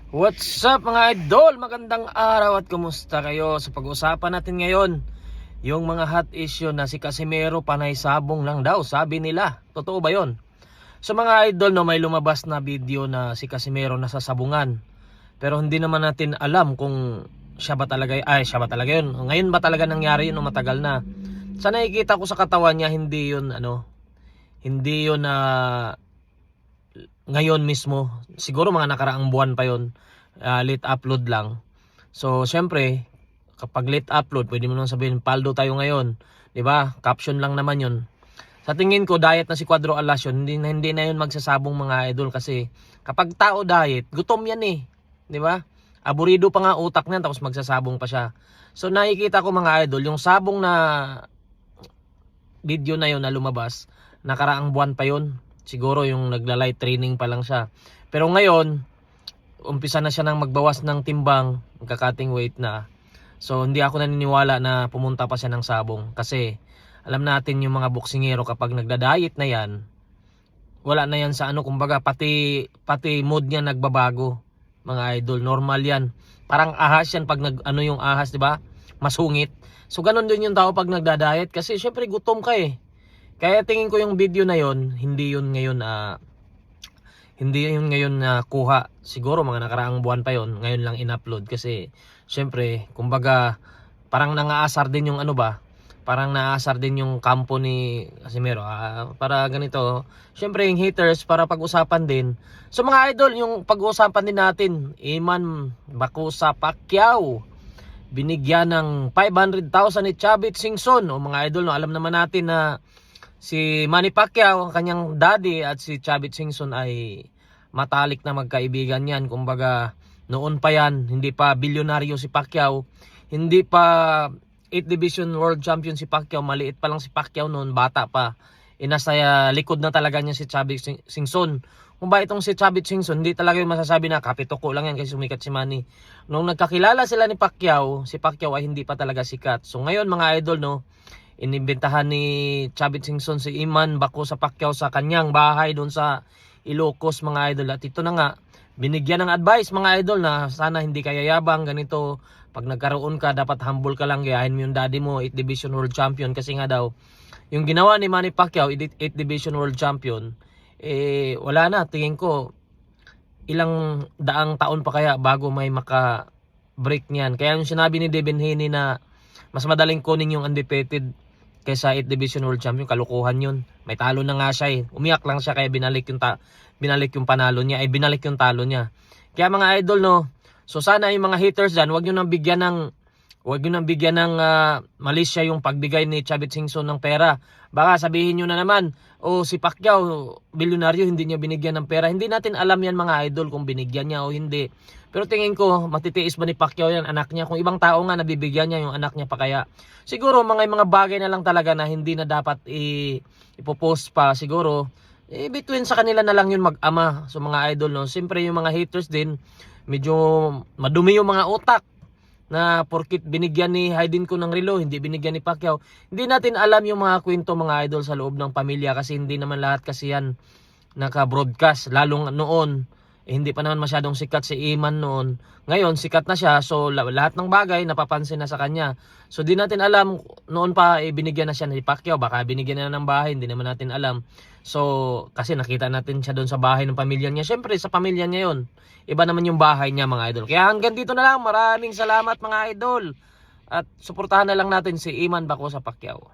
What's up mga idol? Magandang araw at kumusta kayo? Sa pag-uusapan natin ngayon, yung mga hot issue na si Casimero panay sabong lang daw, sabi nila. Totoo ba yon? So mga idol, no, may lumabas na video na si Casimero nasa sabungan. Pero hindi naman natin alam kung siya ba talaga yun. Ngayon ba talaga nangyari yun o matagal na? Sa nakikita ko sa katawan niya, hindi yun ngayon mismo. Siguro mga nakaraang buwan pa yun. Late upload lang. So syempre, kapag late upload, pwede mo nang sabihin paldo tayo ngayon, 'di ba? Caption lang naman 'yon. Sa tingin ko, diet na si Cuadro Alas yun. Hindi na 'yon magsasabong mga idol, kasi kapag tao diet, gutom yan eh, 'di ba? Aburido pa nga utak niyan tapos magsasabong pa siya. So nakikita ko mga idol, yung sabong na video na 'yon na lumabas, nakaraang buwan pa 'yon. Siguro yung nagla-light training pa lang siya. Pero ngayon, umpisa na siya nang magbawas ng timbang, magka-cutting weight na. So hindi ako naniniwala na pumunta pa siya ng sabong, kasi alam natin yung mga boksingero kapag nagda-diet na yan, wala na yan sa kumbaga pati mood niya nagbabago. Mga idol, normal yan. Parang ahas yan pag yung ahas, 'di ba? Masungit. So ganun din yung tao pag nagda-diet, kasi syempre gutom ka eh. Kaya tingin ko yung video na yon, hindi yun ngayon kuha. Siguro mga nakaraang buwan pa yon, ngayon lang in-upload, kasi syempre kumbaga parang nangaasar din yung parang naasar din yung kampo ni Casimero. Para ganito, syempre yung haters, para pag-usapan din. So mga idol, yung pag-usapan din natin, Iman Bacosa Pacquiao binigyan ng 500,000 ni Chavit Singson. O mga idol, no, alam naman natin na si Manny Pacquiao, ang kanyang daddy, at si Chavit Singson ay matalik na magkaibigan yan. Kumbaga, noon pa yan, hindi pa bilyonaryo si Pacquiao, hindi pa 8 Division World Champion si Pacquiao, maliit pa lang si Pacquiao noon, bata pa. Nasa likod na talaga niya si Chavit Singson. Kung ba itong si Chavit Singson, hindi talaga yung masasabi na kapitoko lang yan kasi sumikat si Manny. Nung nagkakilala sila ni Pacquiao, si Pacquiao ay hindi pa talaga sikat. So ngayon mga idol, no, inimbentahan ni Chavit Singson si Iman Bacosa Pacquiao sa kanyang bahay doon sa Ilocos mga idol. At ito na nga, binigyan ng advice mga idol na sana hindi ka yayabang ganito. Pag nagkaroon ka, dapat humble ka lang, gayahin mo yung daddy mo, 8 Division World Champion. Kasi nga daw, yung ginawa ni Manny Pacquiao, 8 Division World Champion, wala na, tingin ko ilang daang taon pa kaya bago may maka-break niyan. Kaya yung sinabi ni Devin Haney na mas madaling kunin yung undefeated kaysa 8 Division World Champion, kalukuhan yun. May talo na nga siya eh. Umiyak lang siya, kaya binalik yung panalo niya, binalik yung talo niya. Kaya mga idol, no, so sana yung mga haters dyan, wag nyo nang bigyan ng malisya yung pagbigay ni Chavit Singson ng pera. Baka sabihin nyo na naman, si Pacquiao, bilyonaryo, hindi niya binigyan ng pera. Hindi natin alam yan mga idol kung binigyan niya o hindi. Pero tingin ko, matitiis ba ni Pacquiao yan, anak niya? Kung ibang tao nga nabibigyan niya, yung anak niya pa kaya. Siguro mga bagay na lang talaga na hindi na dapat ipopost pa. Siguro, between sa kanila na lang yun mag-ama. So mga idol, no, siyempre yung mga haters din, medyo madumi yung mga utak na porkit binigyan ni Hayden ko ng relo, hindi binigyan ni Pacquiao. Hindi natin alam yung mga kwento mga idol sa loob ng pamilya, kasi hindi naman lahat kasi yan naka-broadcast. Lalong noon, hindi pa naman masyadong sikat si Iman noon. Ngayon, sikat na siya, so lahat ng bagay napapansin na sa kanya. So di natin alam, noon pa binigyan na siya ni Pacquiao, baka binigyan na ng bahay, hindi naman natin alam. So, kasi nakita natin siya doon sa bahay ng pamilya niya. Siyempre, sa pamilya niya yon, iba naman yung bahay niya mga idol. Kaya hanggang dito na lang, maraming salamat mga idol. At suportahan na lang natin si Iman Bacosa Pacquiao.